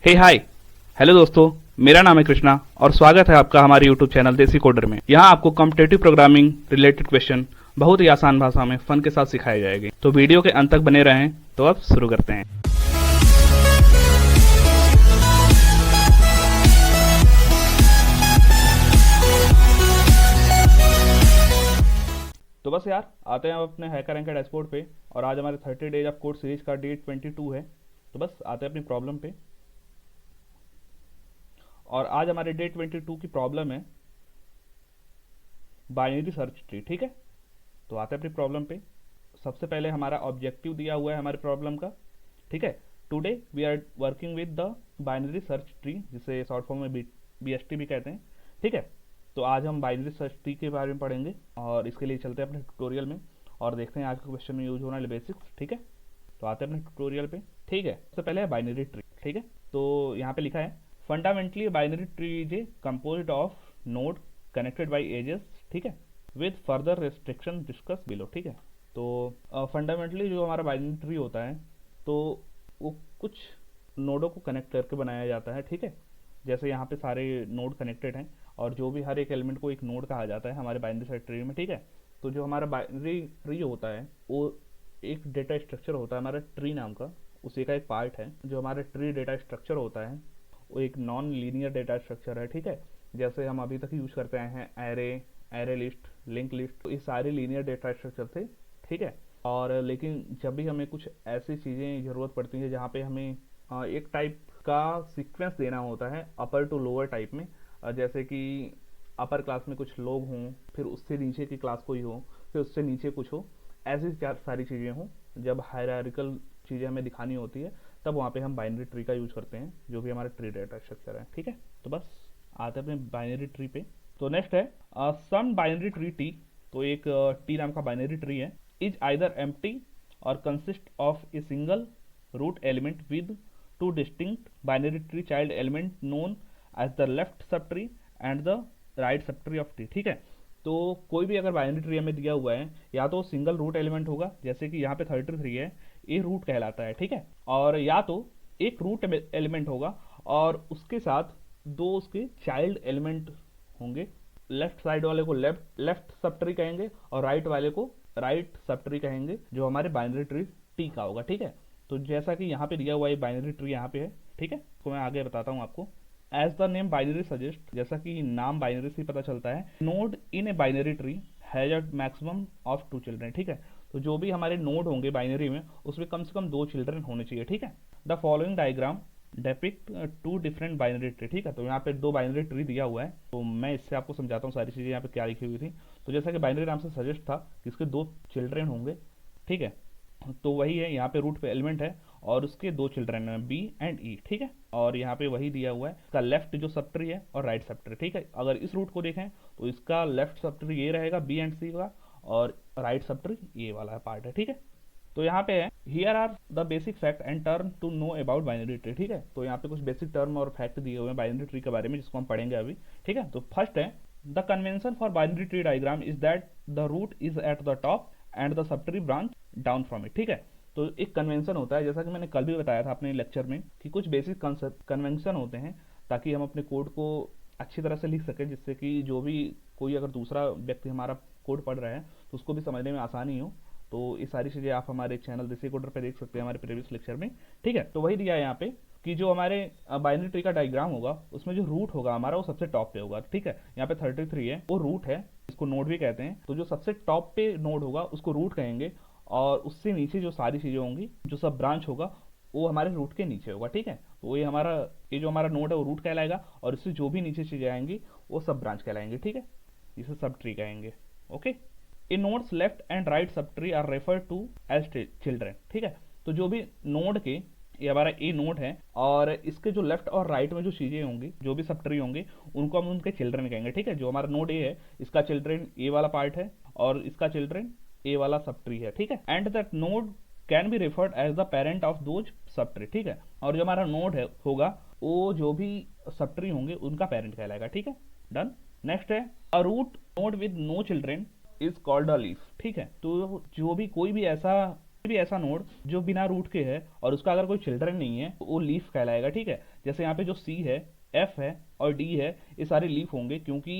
हे hi hello दोस्तों, मेरा नाम है कृष्णा और स्वागत है आपका हमारे यूट्यूब चैनल देसी कोडर में। यहाँ आपको कॉम्पिटिटिव प्रोग्रामिंग रिलेटेड क्वेश्चन बहुत ही आसान भाषा में फन के साथ सिखाए जाएंगे। तो वीडियो के अंत तक बने रहें। तो अब शुरू करते हैं। तो बस यार, आते हैं अब अपने हैकर रैंक के डैशबोर्ड पे। और आज हमारे 30 डेज ऑफ कोड सीरीज का डे 22 है। तो बस आते हैं अपनी प्रॉब्लम पे। और आज हमारे डे 22 की प्रॉब्लम है बाइनरी सर्च ट्री। ठीक है, तो आते हैं अपनी प्रॉब्लम पे। सबसे पहले हमारा ऑब्जेक्टिव दिया हुआ है हमारे प्रॉब्लम का। ठीक है, today we are working with the binary search tree, जिसे शॉर्ट फॉर्म में BST भी कहते हैं। ठीक है, तो आज हम बाइनरी सर्च ट्री के बारे में पढ़ेंगे और इसके लिए चलते हैं अपने ट्यूटोरियल में और देखते हैं आज के क्वेश्चन में यूज होने वाले बेसिक्स। ठीक है, तो आते हैं अपने ट्यूटोरियल पे। ठीक है, सबसे पहले है बाइनरी ट्री। ठीक है, तो यहाँ पे लिखा है fundamentally binary tree is a composed of node connected by edges. ठीक है, with further restriction discuss below. ठीक है, तो फंडामेंटली जो हमारा बाइनरी ट्री होता है तो वो कुछ नोडों को कनेक्ट करके बनाया जाता है। ठीक है, जैसे यहाँ पे सारे नोड कनेक्टेड हैं और जो भी हर एक एलिमेंट को एक नोड कहा जाता है हमारे बाइनरी सर्च ट्री में। ठीक है, तो जो हमारा बाइनरी ट्री होता है वो एक डेटा स्ट्रक्चर होता है हमारा ट्री नाम का, उसी का एक पार्ट है। जो हमारे ट्री डेटा स्ट्रक्चर होता है वो एक नॉन लीनियर डेटा स्ट्रक्चर है। ठीक है, जैसे हम अभी तक यूज करते हैं एरे लिस्ट, लिंक लिस्ट, तो ये सारे लीनियर डेटा स्ट्रक्चर थे। ठीक है, और लेकिन जब भी हमें कुछ ऐसी चीज़ें ज़रूरत पड़ती है जहाँ पे हमें एक टाइप का सीक्वेंस देना होता है अपर टू लोअर टाइप में, जैसे कि अपर क्लास में कुछ लोग हों, फिर उससे नीचे की क्लास कोई हो, फिर उससे नीचे कुछ हो, ऐसी सारी चीज़ें हों, जब हायरार्किकल चीज़ें हमें दिखानी होती है तब वहाँ पे हम बाइनरी ट्री का यूज करते हैं, जो भी हमारा ट्री डेटा स्ट्रक्चर है। ठीक है, तो बस आते हैं अपने बाइनरी ट्री पे। तो नेक्स्ट है सम बाइनरी ट्री टी। तो एक टी नाम का बाइनरी ट्री है, इज आइदर एम्प्टी और consist of a single root element with two distinct binary tree child element known as the left sub tree and the right sub tree of T. ठीक है, तो कोई भी अगर binary tree हमें दिया हुआ है या तो सिंगल रूट एलिमेंट होगा, जैसे कि यहाँ पे 33 है, ये रूट कहलाता है। ठीक है, और या तो एक रूट एलिमेंट होगा और उसके साथ दो उसके चाइल्ड एलिमेंट होंगे। लेफ्ट साइड वाले को लेफ्ट सब ट्री कहेंगे और राइट वाले को राइट सब ट्री कहेंगे, जो हमारे बाइनरी ट्री टी का होगा। ठीक है, तो जैसा कि यहाँ पे दिया हुआ है बाइनरी ट्री यहाँ पे है। ठीक है, तो मैं आगे बताता हूँ आपको। As the name binary suggest, जैसा कि नाम बाइनरी से पता चलता है, node in a binary tree has a maximum of 2 children. ठीक है, तो जो भी हमारे नोड होंगे बाइनरी में उसमें कम से कम 2 चिल्ड्रन होने चाहिए। ठीक है, the following diagram depict 2 different binary tree. ठीक है, तो यहाँ पे 2 बाइनरी ट्री दिया हुआ है, तो मैं इससे आपको समझाता हूँ सारी चीज़ें यहाँ पे क्या लिखी हुई थी। तो जैसा कि बाइनरी नाम से सजेस्ट था कि इसके 2 चिल्ड्रन होंगे। ठीक है, तो वही है, यहाँ पे रूट पे एलिमेंट है और उसके 2 चिल्ड्रन हैं बी एंड ई। ठीक है, और यहाँ पे वही दिया हुआ है, इसका लेफ्ट जो सब ट्री है और राइट सब ट्री। ठीक है, अगर इस रूट को देखें तो इसका लेफ्ट सब ट्री ये रहेगा बी एंड सी का, और राइट सब ट्री ये वाला पार्ट है। ठीक है, तो यहाँ पे है here are the basic fact and term to know about binary tree. ठीक है, तो यहाँ पे कुछ बेसिक टर्म और फैक्ट दिए हुए हैं बाइनरी ट्री के बारे में, जिसको हम पढ़ेंगे अभी। ठीक है, तो फर्स्ट है the convention for binary tree diagram is that the root is at the top and the sub tree branch down from it. ठीक है, तो एक कन्वेंशन होता है, जैसा कि मैंने कल भी बताया था अपने लेक्चर में, कि कुछ बेसिक कन्वेंशन होते हैं ताकि हम अपने कोड को अच्छी तरह से लिख सकें, जिससे कि जो भी कोई अगर दूसरा व्यक्ति हमारा कोड पढ़ रहा है तो उसको भी समझने में आसानी हो। तो ये सारी चीज़ें आप हमारे चैनल देसी कोडर पे देख सकते हैं हमारे प्रीवियस लेक्चर में। ठीक है, तो वही दिया है यहाँ पे कि जो हमारे बाइनरी ट्री का डायग्राम होगा उसमें जो रूट होगा हमारा वो सबसे टॉप पे होगा। ठीक है, यहाँ पे 33 है, वो रूट है, इसको नोड भी कहते हैं। तो जो सबसे टॉप पे नोड होगा उसको रूट कहेंगे, और उससे नीचे जो सारी चीज़ें होंगी, जो सब ब्रांच होगा वो हमारे रूट के नीचे होगा। ठीक है, तो ये जो हमारा नोड है वो रूट कहलाएगा और इससे जो भी नीचे चीज़ें आएंगी वो सब ब्रांच कहलाएंगे। ठीक है, इसे सब ट्री कहेंगे। Okay, in nodes left and right सब tree are refer to as children. ठीक है, तो जो भी नोड के, ये हमारा ए नोड है और इसके जो लेफ्ट और राइट में जो चीज़ें होंगी, जो भी सब ट्री होंगे, उनको हम उनके चिल्ड्रन कहेंगे। ठीक है, जो हमारा नोड ए है इसका चिल्ड्रन ए वाला पार्ट है और इसका चिल्ड्रन ए वाला सब ट्री है। ठीक है, and that node can be referred as the parent of those sub tree. ठीक है, और जो हमारा नोड है होगा वो जो भी सब ट्री होंगे उनका पेरेंट कहलाएगा। ठीक है, डन। नेक्स्ट है a root node with no children is called a leaf. ठीक है, तो जो भी कोई भी ऐसा भी ऐसा नोड जो बिना रूट के है और उसका अगर कोई चिल्ड्रन नहीं है तो वो लीफ कहलाएगा, ठीक है। जैसे यहाँ पे जो सी है, एफ है और डी है, ये सारे लीफ होंगे क्योंकि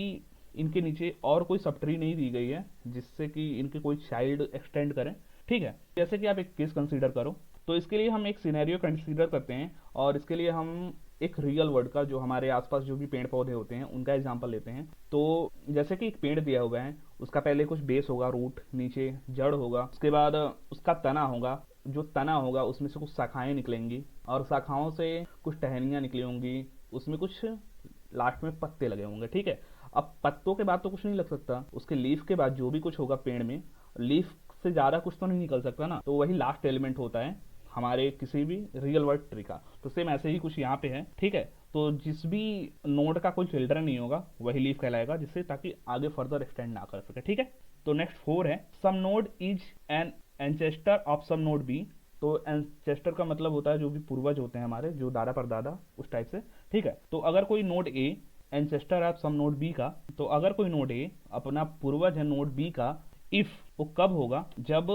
इनके नीचे और कोई सब ट्री नहीं दी गई है जिससे कि इनके कोई चाइल्ड एक्सटेंड करें, ठीक है। जैसे कि आप एक केस कंसीडर करो, तो इसके लिए हम एक सिनेरियो कंसीडर करते हैं और इसके लिए हम एक रियल वर्ल्ड का, जो हमारे आसपास जो भी पेड़ पौधे होते हैं उनका एग्जांपल लेते हैं। तो जैसे कि एक पेड़ दिया हुआ है, उसका पहले कुछ बेस होगा, रूट, नीचे जड़ होगा, उसके बाद उसका तना होगा, जो तना होगा उसमें से कुछ शाखाएं निकलेंगी और शाखाओं से कुछ टहनियाँ निकली होंगी, उसमें कुछ लास्ट में पत्ते लगे होंगे, ठीक है। अब पत्तों के बाद तो कुछ नहीं लग सकता, उसके लीफ के बाद जो भी कुछ होगा पेड़ में, लीफ से ज़्यादा कुछ तो नहीं निकल सकता ना, तो वही लास्ट एलिमेंट होता है हमारे किसी भी रियल वर्ल्ड ट्री का। तो सेम ऐसे ही कुछ यहाँ पे है, ठीक है। तो जिस भी नोड का कोई चिल्ड्रन नहीं होगा वही लीफ कहलाएगा, जिससे ताकि आगे फर्दर एक्सटेंड ना कर सके, ठीक है। तो नेक्स्ट 4 है, some node is an ancestor of some node B. तो एंसेस्टर का मतलब होता है जो भी पूर्वज होते हैं हमारे, जो दादा परदादा, उस टाइप से, ठीक है। तो अगर कोई नोड ए एंसेस्टर है सम नोड बी का, तो अगर कोई नोड ए अपना पूर्वज है नोड बी का, इफ वो कब होगा, जब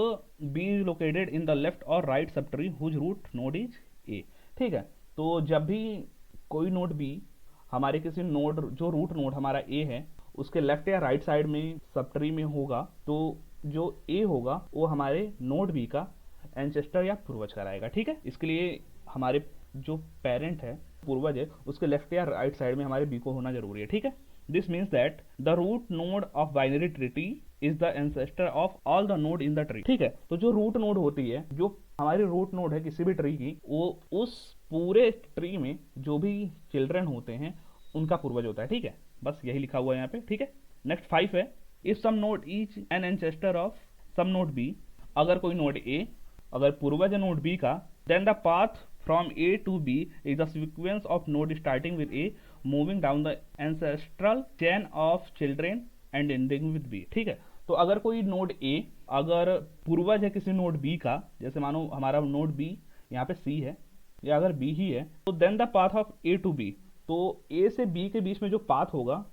B is located in the left और राइट सब tree whose root node is A, ठीक है। तो जब भी कोई नोड बी हमारे किसी नोड, जो रूट नोड हमारा ए है, उसके लेफ्ट या राइट साइड में सब ट्री में होगा, तो जो ए होगा वो हमारे नोड बी का एंसेस्टर या पूर्वज कराएगा, ठीक है। इसके लिए हमारे जो पेरेंट है, पूर्वज है, उसके लेफ्ट या राइट साइड में हमारे बी को होना जरूरी है, ठीक है। This means that the root node of binary tree is the ancestor of all the node in the tree, ठीक है। तो जो रूट नोड होती है, जो हमारी रूट नोड है किसी भी ट्री की, वो उस पूरे ट्री में जो भी चिल्ड्रन होते हैं उनका पूर्वज होता है, ठीक है। बस यही लिखा हुआ है यहाँ पे, ठीक है। नेक्स्ट 5 है, if some node is an ancestor of some node B. अगर कोई नोड ए अगर पूर्वज है नोड बी का, then the path from A to B is the sequence of node starting with A, moving down the ancestral chain of children and ending with B, ठीक है। तो अगर कोई नोड A अगर पूर्वज है किसी नोड B का, जैसे मानो हमारा नोड B यहाँ पे C है या अगर B ही है, तो then the path of A to B, तो A से B के बीच में जो पाथ होगा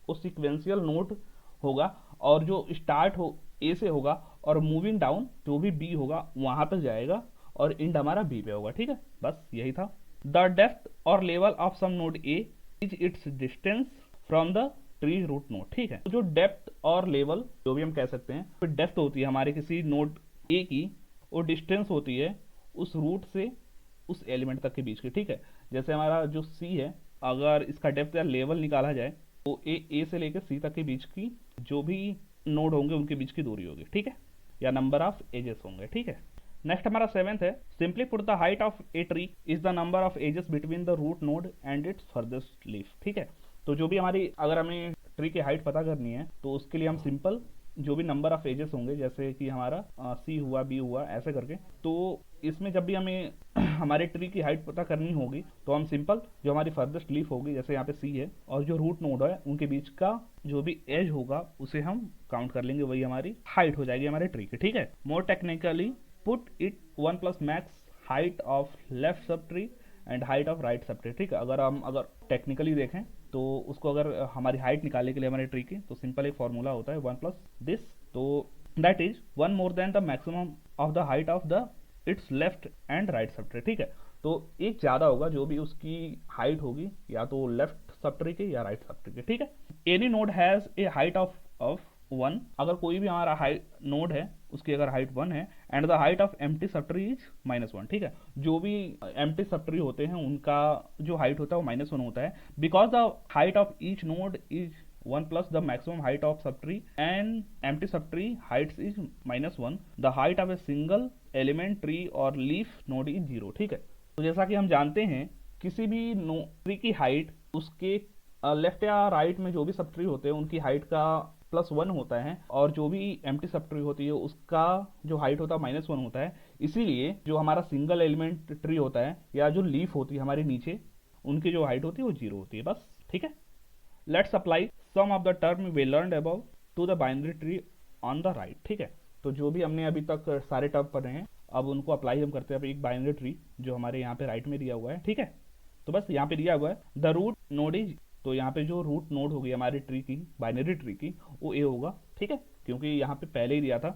वो सिक्वेंशियल नोड होगा, और जो स्टार्ट हो A से होगा और मूविंग डाउन जो भी B होगा वहां तक जाएगा और इंड हमारा बी पे होगा, ठीक है। बस यही था। द डेप्थ और level of some node A is its distance from the tree root node, ठीक है। तो जो डेप्थ और लेवल जो भी हम कह सकते हैं, तो डेप्थ होती है हमारे किसी नोड ए की, और डिस्टेंस होती है उस रूट से उस एलिमेंट तक के बीच की, ठीक है। जैसे हमारा जो सी है, अगर इसका डेप्थ या लेवल निकाला जाए तो ए से लेकर सी तक के बीच की जो भी नोड होंगे उनके बीच की दूरी होगी, ठीक है, या नंबर ऑफ एजेस होंगे, ठीक है। नेक्स्ट हमारा 7th है, simply put the height of a tree is the number of edges between the root node and its furthest leaf, ठीक है। तो जो भी हमारी, अगर हमें ट्री की हाइट पता करनी है तो उसके लिए हम सिंपल जो भी नंबर ऑफ एजेस होंगे, जैसे कि हमारा सी हुआ, बी हुआ, ऐसे करके, तो इसमें जब भी हमें हमारे ट्री की हाइट पता करनी होगी तो हम सिंपल जो हमारी फर्देस्ट लीफ होगी, जैसे यहाँ पे सी है, और जो रूट नोड है उनके बीच का जो भी एज होगा उसे हम काउंट कर लेंगे, वही हमारी हाइट हो जाएगी हमारे ट्री की, ठीक है। More technically put it 1 plus max height of left sub tree and height of right सब ट्री, ठीक है। अगर टेक्निकली देखें तो उसको अगर हमारी हाइट निकालने के लिए हमारे ट्री की, तो सिंपल एक फॉर्मूला होता है 1 प्लस दिस, तो that is 1 more than the maximum of the height of the it's left and right सब ट्री, ठीक है। तो एक ज़्यादा होगा जो भी उसकी हाइट होगी, या तो लेफ्ट सब ट्री की या राइट सब ट्री की, ठीक है। Any node has a height of 1, अगर कोई भी हमारा हाइट नोड है उसकी अगर हाइट 1 है, and the height of empty sub tree is -1, ठीक है। जो भी एम्प्टी सब ट्री होते हैं उनका जो हाइट होता है वो -1 होता है, because the height of each node is 1 plus the maximum height of सब tree and empty sub tree Heights is -1, the height of a single element tree और लीफ नोड इज 0, ठीक है। तो जैसा कि हम जानते हैं किसी भी ट्री की हाइट उसके लेफ्ट या राइट में जो भी सब ट्री होते हैं उनकी हाइट का +1 होता है, और जो भी एम्प्टी सब ट्री होती है उसका जो हाइट होता है -1 होता है। इसीलिए जो हमारा सिंगल एलिमेंट ट्री होता है या जो लीफ होती है हमारे नीचे, उनकी जो हाइट होती है वो 0 होती है, बस, ठीक है। Let's apply some of the term we learned above to the binary tree on the right, ठीक है। तो जो भी हमने अभी तक सारे टर्म पढ़े हैं, अब उनको अप्लाई हम करते हैं एक बाइनरी ट्री जो हमारे यहाँ पे राइट में दिया हुआ है, ठीक है। तो बस यहाँ पे दिया हुआ है द रूट नोड इज, तो यहाँ पे जो रूट नोड होगी हमारी ट्री की, बाइनरी ट्री की, वो ए होगा, ठीक है, क्योंकि यहाँ पे पहले ही दिया था,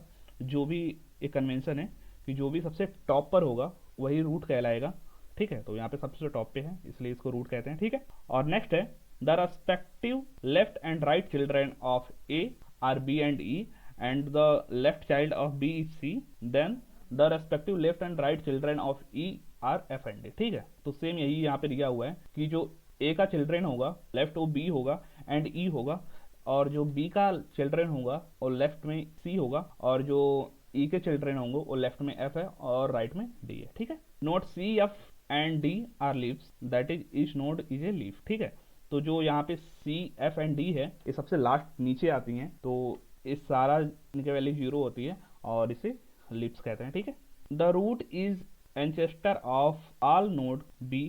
जो भी एक कन्वेंशन है कि जो भी सबसे टॉप पर होगा वही रूट कहलाएगा, ठीक है। तो यहाँ पे सबसे टॉप पे है इसलिए इसको रूट कहते हैं, ठीक है। और नेक्स्ट है the respective left and right children of A are B and E and the left child of B is C, then the respective left and right children of E are F and D, ठीक है। तो same यही यहाँ पे दिया हुआ है कि जो ए का चिल्ड्रन होगा लेफ्ट वो बी होगा एंड ई होगा, और जो बी का चिल्ड्रन होगा और लेफ्ट में सी होगा, और जो ई के चिल्ड्रन होंगे वो लेफ्ट में एफ है और राइट में डी है, ठीक है। Note C F and D are leaves, that is each node is a leaf, ठीक है। तो जो यहाँ पे सी एफ एंड डी है ये सबसे लास्ट नीचे आती हैं, तो इस सारा इनके वैल्यू 0 होती है और इसे लीव्स कहते हैं, ठीक है। The root is ancestor of all node B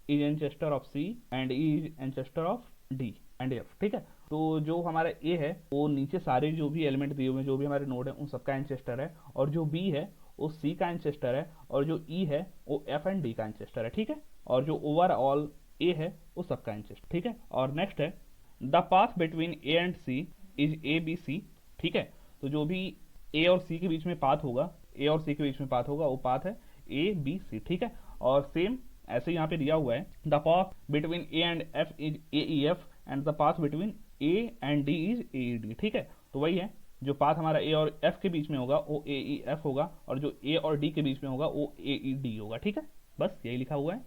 is ancestor of C and E is ancestor of D and F, ठीक है। तो जो हमारा ए है वो नीचे सारे जो भी एलिमेंट दिए हुए हैं जो भी हमारे नोड है उन सबका एंचेस्टर है, और जो बी है वो सी का एंचेस्टर है, और जो ई है वो एफ एंड डी का एंचेस्टर है, ठीक है। और जो ओवरऑल ए है वो सबका एंचेस्टर, ठीक है। और नेक्स्ट है the path between A and C is A B C, ठीक है। तो जो भी ए और सी के बीच में पाथ होगा, ए और सी के बीच में पाथ होगा वो पाथ है ए बी सी, ठीक है। और सेम ऐसे यहाँ पे दिया हुआ है the path between A and F is a E F and the path between A and D is a E D, ठीक है। तो वही है जो पाथ हमारा ए और एफ के बीच में होगा वो ए ई एफ होगा, और जो ए और डी के बीच में होगा वो ए ई डी होगा, ठीक है। बस यही लिखा हुआ है।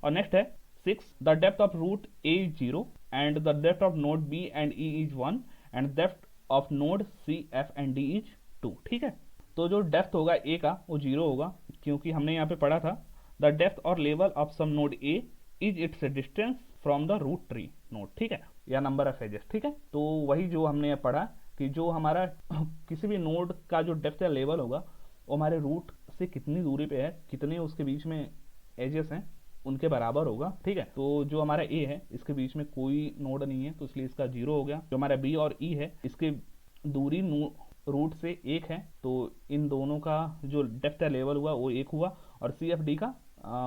और नेक्स्ट है 6 the depth of root A is 0 and the depth of node B and E is 1 and depth of node C F and D is 2, ठीक है। तो जो डेप्थ होगा ए का वो 0 होगा, क्योंकि हमने यहाँ पे पढ़ा था द डेप्थ और level of some node A is its distance from the root tree node, ठीक है, या नंबर ऑफ एजेस, ठीक है। तो वही जो हमने पढ़ा कि जो हमारा किसी भी नोड का जो डेप्थ या लेवल होगा वो हमारे रूट से कितनी दूरी पे है, कितने उसके बीच में एजेस हैं उनके बराबर होगा, ठीक है। तो जो हमारा ए है इसके बीच में कोई नोड नहीं है तो इसलिए इसका 0 हो गया। जो हमारा बी और ई है इसके दूरी रूट से 1 है, तो इन दोनों का जो डेप्थ या लेवल हुआ वो 1 हुआ, और सी एफ डी का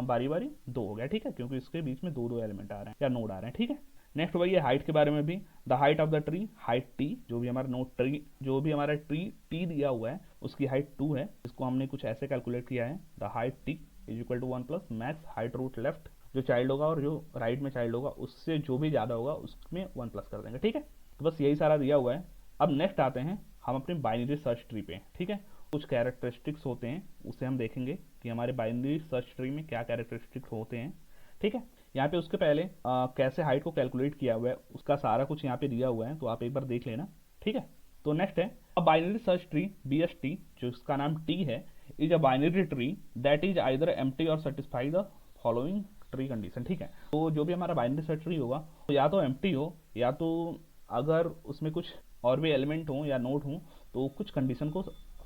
बारी बारी 2 हो गया, ठीक है, क्योंकि इसके बीच में दो एलिमेंट आ रहे हैं या नोड आ रहे हैं, ठीक है। नेक्स्ट वही है हाइट के बारे में भी, the height of the tree height T, जो भी हमारा नोड ट्री जो भी हमारा ट्री टी दिया हुआ है उसकी हाइट 2 है, इसको हमने कुछ ऐसे कैलकुलेट किया है the height T is equal to 1 plus max height root left, जो चाइल्ड होगा और जो राइट में चाइल्ड होगा उससे जो भी ज़्यादा होगा उसमें 1 प्लस कर देंगे, ठीक है। तो बस यही सारा दिया हुआ है। अब नेक्स्ट आते हैं हम अपने बाइनरी सर्च ट्री पे, ठीक है। कुछ कैरेक्टरिस्टिक्स होते हैं उसे हम देखेंगे कि हमारे बाइनरी सर्च ट्री में क्या कैरेक्टरिस्टिक्स होते हैं, ठीक है। यहाँ पे उसके पहले कैसे हाइट को कैलकुलेट किया हुआ है उसका सारा कुछ यहाँ पे दिया हुआ है, तो आप एक बार देख लेना, ठीक है। तो नेक्स्ट है a binary search tree B S T, जो इसका नाम टी है, is a binary tree that is either empty और satisfy the following tree condition, ठीक है। तो जो भी हमारा बाइनरी सर्च ट्री होगा तो या तो एम्प्टी हो, या तो अगर उसमें कुछ और भी एलिमेंट हो या नोड हो तो कुछ कंडीशन को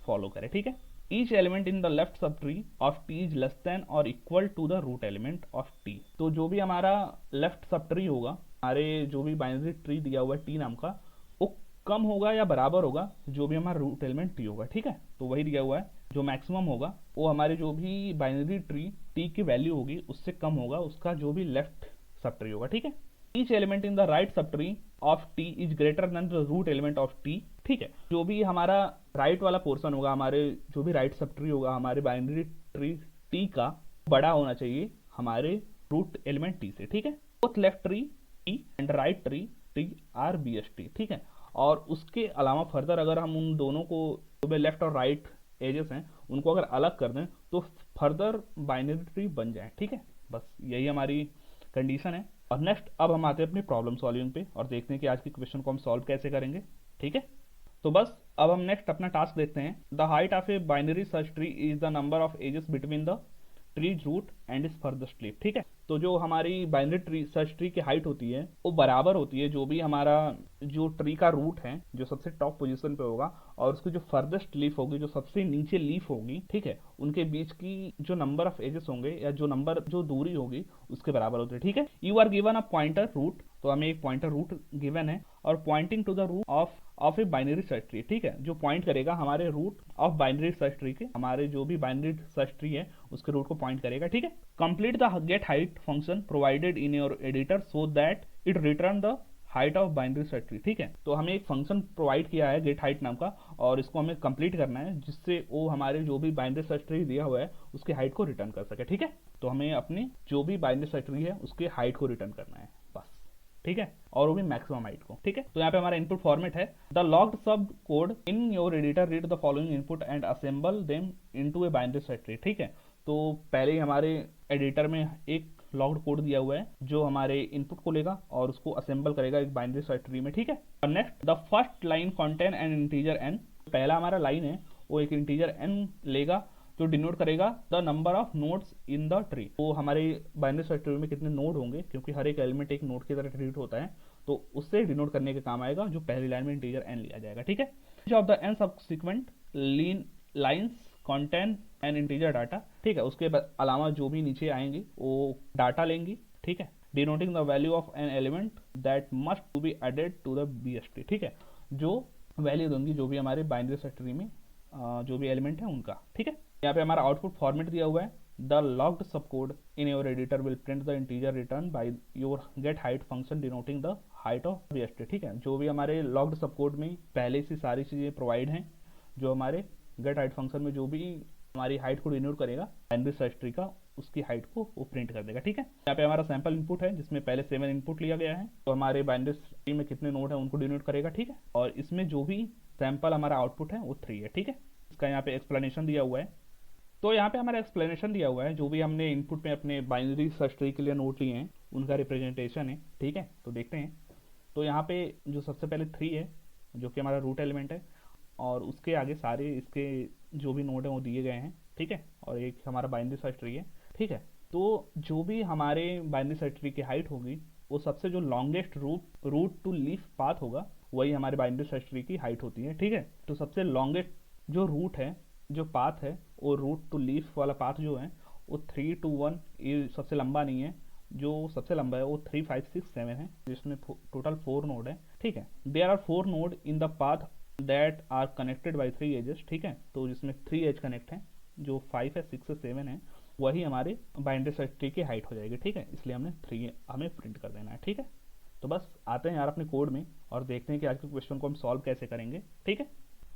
फॉलो करे, ठीक है। Each element in the left sub tree of T is less than और equal to the root element of T. तो जो भी हमारा लेफ्ट सब ट्री होगा, हमारे जो भी बाइनरी ट्री दिया हुआ है टी नाम का, वो कम होगा या बराबर होगा जो भी हमारा रूट एलिमेंट टी होगा, ठीक है। तो वही दिया हुआ है जो मैक्सिमम होगा वो हमारे जो भी बाइनरी ट्री टी की वैल्यू होगी उससे कम होगा उसका जो भी लेफ्ट सब ट्री होगा, ठीक है। Each element in the right sub tree of T is greater than the root element of T, ठीक है। जो भी हमारा राइट वाला पोर्शन होगा, हमारे जो भी राइट सब ट्री होगा हमारे बाइनरी ट्री टी का, बड़ा होना चाहिए हमारे रूट एलिमेंट टी से, ठीक है। Both left tree T and right tree T are B S T, ठीक है। और उसके अलावा फर्दर अगर हम उन दोनों को जो भी लेफ्ट और राइट एजेस हैं उनको अगर अलग कर दें तो फर्दर बाइनरी ट्री बन जाए, ठीक है। बस यही हमारी कंडीशन है। और नेक्स्ट अब हम आते हैं अपनी प्रॉब्लम सॉल्विंग पे और देखते हैं कि आज की क्वेश्चन को हम सॉल्व कैसे करेंगे, ठीक है। तो बस अब हम नेक्स्ट अपना टास्क देखते हैं। The height of a binary search tree is the number of edges between the tree's root and is further leaf, ठीक है। तो जो हमारी बाइनरी ट्री सर्च ट्री की हाइट होती है वो बराबर होती है जो भी हमारा जो ट्री का रूट है जो सबसे टॉप पोजीशन पे होगा और उसकी जो फर्देस्ट लीफ होगी जो सबसे नीचे लीफ होगी, ठीक है, उनके बीच की जो नंबर ऑफ एजेस होंगे या जो दूरी होगी उसके बराबर होती है, ठीक है। You are given a pointer root, तो हमें एक पॉइंटर रूट गिवन है और pointing to the root of a binary search tree, ठीक है, जो पॉइंट करेगा हमारे root of binary search tree के, हमारे जो भी बाइनरी सर्च ट्री है उसके रूट को पॉइंट करेगा, ठीक है। Complete the get height function provided in your editor so that it return the height of binary search tree. ठीक है, तो हमें एक फंक्शन प्रोवाइड किया है गेट हाइट नाम का, और इसको हमें कंप्लीट करना है जिससे वो हमारे जो भी बाइनरी सर्च ट्री दिया हुआ है उसकी हाइट को रिटर्न कर सके। ठीक है, तो हमें अपनी जो भी बाइनरी सर्च ट्री है उसके हाइट को रिटर्न करना है बस। ठीक है, और वो भी मैक्सिमम हाइट को। ठीक है, तो यहाँ पे हमारा इनपुट फॉर्मेट है the locked stub code in your editor read the following input and assemble them into A binary search tree. ठीक है, तो पहले ही हमारे एडिटर में एक लॉग्ड कोड दिया हुआ है जो हमारे इनपुट को लेगा और उसको असेंबल करेगा एक बाइनरी सर्च ट्री में। ठीक है, और next the first line contain N integer n। पहला हमारा लाइन है वो एक इंटीजर n लेगा जो डिनोट करेगा the number of nodes in the tree. तो हमारे बाइनरी सर्च ट्री में कितने नोड होंगे, क्योंकि हर एक एलिमेंट एक नोड की तरह ट्रीट होता है, तो उससे डिनोट करने के काम आएगा जो पहली लाइन में इंटीजर n लिया जाएगा। ठीक है, of the n subsequent lines contain N integer data. ठीक है, उसके अलावा जो भी नीचे आएंगे वो डाटा लेंगी। ठीक है, denoting the value of an element that must to be added to the BST। ठीक है, जो वैल्यू दूंगी जो भी हमारे बाइनरी सर्च ट्री में जो भी एलिमेंट है उनका। ठीक है, यहाँ पे हमारा आउटपुट फॉर्मेट दिया हुआ है the locked stub code in your editor will print the integer return by your get height function denoting the height of BST। ठीक है, जो भी हमारे लॉग्ड सब कोड में पहले से सारी चीज़ें प्रोवाइड हैं, जो हमारे गेट हाइट फंक्शन में जो भी हमारी हाइट को डिनोट करेगा बाइनरी सर्च ट्री का, उसकी हाइट को वो प्रिंट कर देगा। ठीक है, यहाँ पे हमारा सैंपल इनपुट है जिसमें पहले 7 इनपुट लिया गया है, तो हमारे बाइनरी ट्री में कितने नोड है उनको डिनोट करेगा। ठीक है, और इसमें जो भी सैंपल हमारा आउटपुट है वो 3 है। ठीक है, इसका यहाँ पे एक्सप्लेनेशन दिया हुआ है। तो यहाँ पे हमारा एक्सप्लेनेशन दिया हुआ है जो भी हमने इनपुट में अपने बाइनरी सर्च ट्री के लिए नोट लिए हैं उनका रिप्रेजेंटेशन है। ठीक है, तो देखते हैं। तो यहाँ पे जो सबसे पहले 3 है जो कि हमारा रूट एलिमेंट है, और उसके आगे सारे इसके जो भी नोड हैं वो दिए गए हैं। ठीक है, और एक हमारा बाइनरी सर्च ट्री है। ठीक है, तो जो भी हमारे बाइनरी सर्च ट्री की हाइट होगी वो सबसे जो longest root to leaf path होगा वही हमारे बाइनरी सर्च ट्री की हाइट होती है। ठीक है, तो सबसे लॉन्गेस्ट जो रूट है, जो पाथ है, वो रूट टू लीफ वाला पाथ जो है वो 3 to 1 ये सबसे लंबा नहीं है, जो सबसे लंबा है वो 3 5 6 7 है, जिसमें टोटल 4 नोड है। ठीक है, there are 4 node in the path that are connected by 3 edges. ठीक है, तो जिसमें 3 एज कनेक्ट है, जो 5 है 6 है 7 है, वही हमारे बाइनरी सर्च ट्री की हाइट हो जाएगी। ठीक है, इसलिए हमने 3 हमें प्रिंट कर देना है। ठीक है, तो बस आते हैं यार अपने कोड में और देखते हैं कि आज के क्वेश्चन को हम सॉल्व कैसे करेंगे। ठीक है,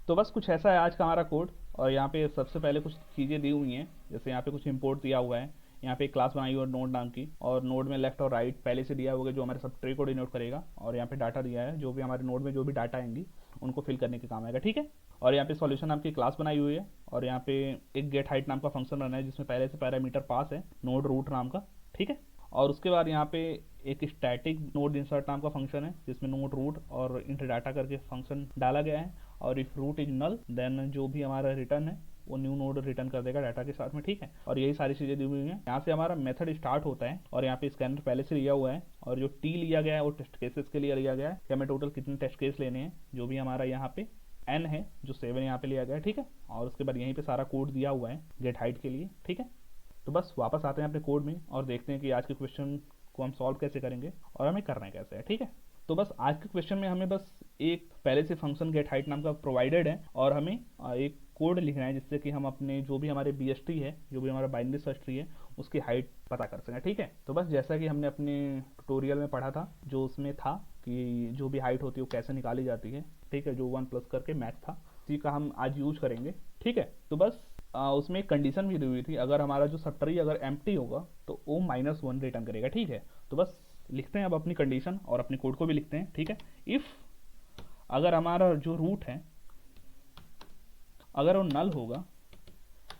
तो बस कुछ ऐसा है आज का हमारा कोड, और यहाँ पे सबसे पहले कुछ चीज़ें दी हुई हैं, जैसे यहाँ पे कुछ इंपोर्ट दिया हुआ है, यहाँ पे एक क्लास बनाई हुई है नोड नाम की, और नोड में लेफ्ट और राइट पहले से दिया हुआ है जो हमारे सब ट्री को डिनोट करेगा, और यहाँ पे डाटा दिया है जो भी हमारे नोड में जो भी डाटा आएंगी उनको फिल करने के काम आएगा। ठीक है, और यहाँ पे सॉल्यूशन नाम की क्लास बनाई हुई है, और यहाँ पे एक गेट हाइट नाम का फंक्शन रना है जिसमें पहले से पैरामीटर पास है नोड रूट नाम का। ठीक है, और उसके बाद यहाँ पे एक स्टैटिक नोड इंसर्ट नाम का फंक्शन है जिसमें नोड रूट और इंट डाटा करके फंक्शन डाला गया है, और if root is null then जो भी हमारा रिटर्न है वो न्यू नोड रिटर्न कर देगा डाटा के साथ में। ठीक है, और यही सारी चीज़ें दी हुई हैं। यहाँ से हमारा मेथड स्टार्ट होता है, और यहाँ पे स्कैनर पहले से लिया हुआ है, और जो टी लिया गया है वो टेस्ट केसेस के लिए लिया गया है कि हमें टोटल कितने टेस्ट केस लेने हैं, जो भी हमारा यहाँ पे n है जो 7 यहाँ पे लिया गया है। ठीक है, और उसके बाद यहीं पे सारा कोड दिया हुआ है गेट हाइट के लिए। ठीक है, तो बस वापस आते हैं अपने कोड में और देखते हैं कि आज के क्वेश्चन को हम सॉल्व कैसे करेंगे और हमें करना कैसे है। ठीक है, तो बस आज के क्वेश्चन में हमें बस एक पहले से फंक्शन गेट हाइट नाम का प्रोवाइडेड है, और हमें एक कोड लिखना है जिससे कि हम अपने जो भी हमारे BST है, जो भी हमारा बाइनरी सर्च ट्री है, उसकी हाइट पता कर सकें। ठीक है, तो बस जैसा कि हमने अपने ट्यूटोरियल में पढ़ा था, जो उसमें था कि जो भी हाइट होती है वो कैसे निकाली जाती है। ठीक है, जो 1 प्लस करके मैथ था, उसी का हम आज यूज करेंगे। ठीक है, तो बस उसमें एक कंडीशन भी दी हुई थी, अगर हमारा जो सब ट्री अगर एम्प्टी होगा तो वो -1 रिटर्न करेगा। ठीक है, तो बस लिखते हैं अब अपनी कंडीशन और अपने कोड को भी लिखते हैं। ठीक है, इफ अगर हमारा जो रूट है अगर वो नल होगा,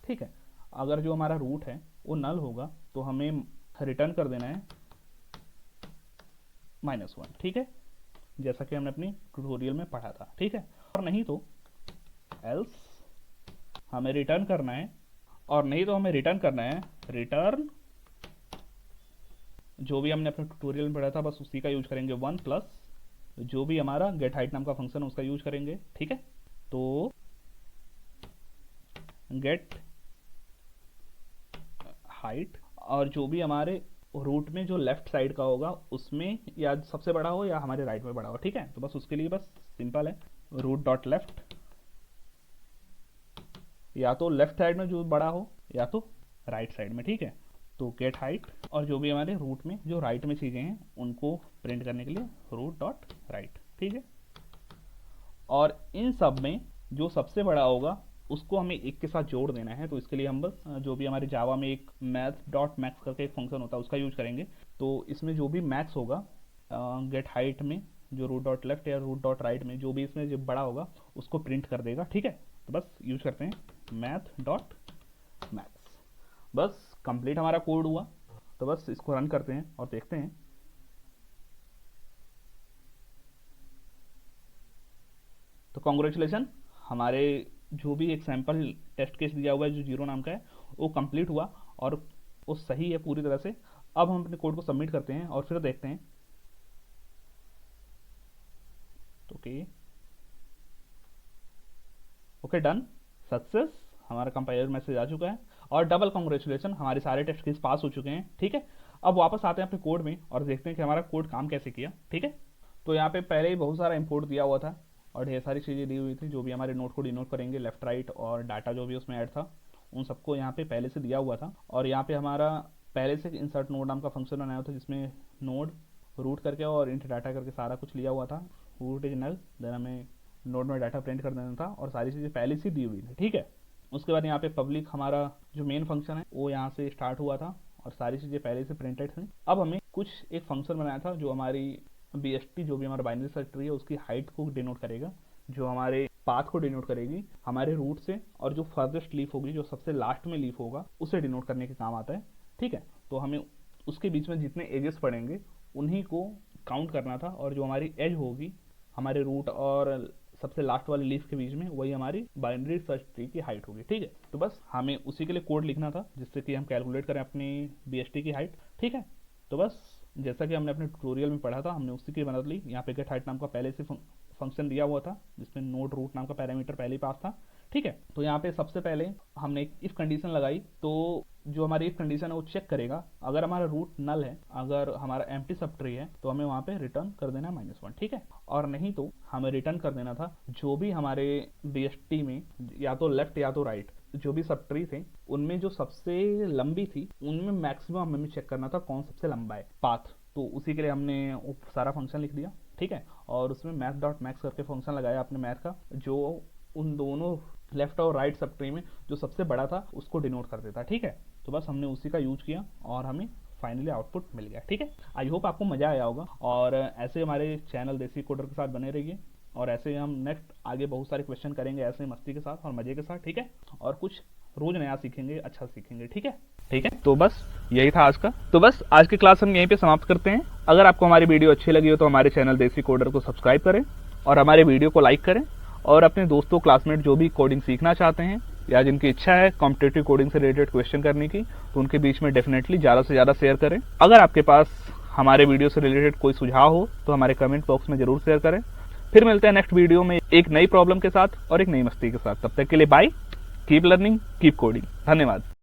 ठीक है, अगर जो हमारा रूट है वो नल होगा तो हमें रिटर्न कर देना है -1। ठीक है, जैसा कि हमने अपनी ट्यूटोरियल में पढ़ा था। ठीक है, और नहीं तो एल्स हमें रिटर्न करना है, और नहीं तो हमें रिटर्न करना है रिटर्न जो भी हमने अपने ट्यूटोरियल में पढ़ा था बस उसी का यूज करेंगे, 1 प्लस जो भी हमारा गेट हाइट नाम का फंक्शन है उसका यूज करेंगे। ठीक है, तो गेट हाइट, और जो भी हमारे रूट में जो लेफ्ट साइड का होगा उसमें या सबसे बड़ा हो या हमारे राइट में बड़ा हो। ठीक है, तो बस उसके लिए बस सिंपल है रूट डॉट लेफ्ट, या तो लेफ्ट साइड में जो बड़ा हो या तो राइट साइड में। ठीक है, तो गेट हाइट, और जो भी हमारे रूट में जो राइट में चीज़ें हैं उनको प्रिंट करने के लिए रूट डॉट राइट, ठीक है। और इन सब में जो सबसे बड़ा होगा उसको हमें एक के साथ जोड़ देना है, तो इसके लिए हम बस जो भी हमारे जावा में एक मैथ डॉट मैक्स करके एक फंक्शन होता है उसका यूज करेंगे। तो इसमें जो भी मैक्स होगा गेट हाइट में, जो रूट डॉट लेफ्ट या रूट डॉट राइट में जो भी इसमें जो बड़ा होगा उसको प्रिंट कर देगा, ठीक है। तो बस यूज करते हैं मैथ डॉट मैक्स। बस कंप्लीट हमारा कोड हुआ। तो बस इसको रन करते हैं और देखते हैं। तो कॉन्ग्रेचुलेसन, हमारे जो भी एक सैम्पल टेस्ट केस दिया हुआ है जो 0 नाम का है वो कंप्लीट हुआ और वो सही है पूरी तरह से। अब हम अपने कोड को सबमिट करते हैं और फिर देखते हैं। तो ओके डन, सक्सेस, हमारा कंपाइलर मैसेज आ चुका है और डबल कॉन्ग्रेचुलेसन, हमारे सारे टेस्ट केस पास हो चुके हैं, ठीक है। अब वापस आते हैं अपने कोड में और देखते हैं कि हमारा कोड काम कैसे किया, ठीक है। तो यहाँ पे पहले ही बहुत सारा इंपोर्ट दिया हुआ था और ढेर सारी चीज़ें दी हुई थी जो भी हमारे नोट को डिनोट करेंगे, लेफ्ट राइट और डाटा जो भी उसमें ऐड था उन सबको यहाँ पे पहले से दिया हुआ था। और यहाँ पे हमारा पहले से इंसर्ट नोड नाम का फंक्शन बनाया था जिसमें नोड रूट करके और इंट डाटा करके सारा कुछ लिया हुआ था। रूट इज नल, देन हमें नोड में डाटा प्रिंट कर देना था और सारी चीज़ें पहले से दी हुई थी, ठीक है। उसके बाद यहाँ पे पब्लिक हमारा जो मेन फंक्शन है वो यहाँ से स्टार्ट हुआ था और सारी चीज़ें पहले से प्रिंटेड थी। अब हमें कुछ एक फंक्शन बनाया था जो हमारी BST जो भी हमारा बाइनरी सर्च ट्री है उसकी हाइट को डिनोट करेगा, जो हमारे पाथ को डिनोट करेगी हमारे रूट से, और जो फर्देस्ट लीफ होगी जो सबसे लास्ट में लीफ होगा उसे डिनोट करने के काम आता है, ठीक है। तो हमें उसके बीच में जितने एजेस पड़ेंगे उन्हीं को काउंट करना था और जो हमारी एज होगी हमारे रूट और सबसे लास्ट वाले लीफ के बीच में वही हमारी बाइनरी सर्च ट्री की हाइट होगी, ठीक है। तो बस हमें उसी के लिए कोड लिखना था जिससे कि हम कैलकुलेट करें अपनी BST की हाइट, ठीक है। तो बस जैसा कि हमने अपने ट्यूटोरियल में पढ़ा था हमने उसी की मदद ली। यहाँ पे गेट हाइट नाम का पहले से फंक्शन दिया हुआ था जिसमें नोड रूट नाम का पैरामीटर पहले ही पास था, ठीक है। तो यहाँ पे सबसे पहले हमने एक इफ कंडीशन लगाई, तो जो हमारी इफ कंडीशन है वो चेक करेगा अगर हमारा रूट नल है, अगर हमारा एम्प्टी सब ट्री है तो हमें वहाँ पे रिटर्न कर देना -1, ठीक है। और नहीं तो हमें रिटर्न कर देना था जो भी हमारे BST में या तो लेफ्ट या तो राइट जो भी सब ट्री थे उनमें जो सबसे लंबी थी उनमें मैक्सिमम हमें चेक करना था कौन सबसे लंबा है पाथ। तो उसी के लिए हमने सारा फंक्शन लिख दिया, ठीक है। और उसमें मैथ डॉट मैक्स करके फंक्शन लगाया अपने मैथ का जो उन दोनों लेफ्ट और राइट सब ट्री में जो सबसे बड़ा था उसको डिनोट कर देता, ठीक है। तो बस हमने उसी का यूज किया और हमें फाइनली आउटपुट मिल गया, ठीक है। आई होप आपको मज़ा आया होगा और ऐसे हमारे चैनल देसी कोडर के साथ बने रहिए और ऐसे हम नेक्स्ट आगे बहुत सारे क्वेश्चन करेंगे ऐसे मस्ती के साथ और मज़े के साथ, ठीक है। और कुछ रोज नया सीखेंगे, अच्छा सीखेंगे, ठीक है, ठीक है। तो बस यही था आज का। तो बस आज की क्लास हम यहीं पे समाप्त करते हैं। अगर आपको हमारी वीडियो अच्छी लगी हो तो हमारे चैनल देसी कोडर को सब्सक्राइब करें और हमारे वीडियो को लाइक करें और अपने दोस्तों क्लासमेट जो भी कोडिंग सीखना चाहते हैं या जिनकी इच्छा है कॉम्पिटिटिव कोडिंग से रिलेटेड क्वेश्चन करने की तो उनके बीच में डेफिनेटली ज़्यादा से ज़्यादा शेयर करें। अगर आपके पास हमारे वीडियो से रिलेटेड कोई सुझाव हो तो हमारे कमेंट बॉक्स में जरूर शेयर करें। फिर मिलते हैं नेक्स्ट वीडियो में एक नई प्रॉब्लम के साथ और एक नई मस्ती के साथ। तब तक के लिए bye, keep learning, keep coding. धन्यवाद।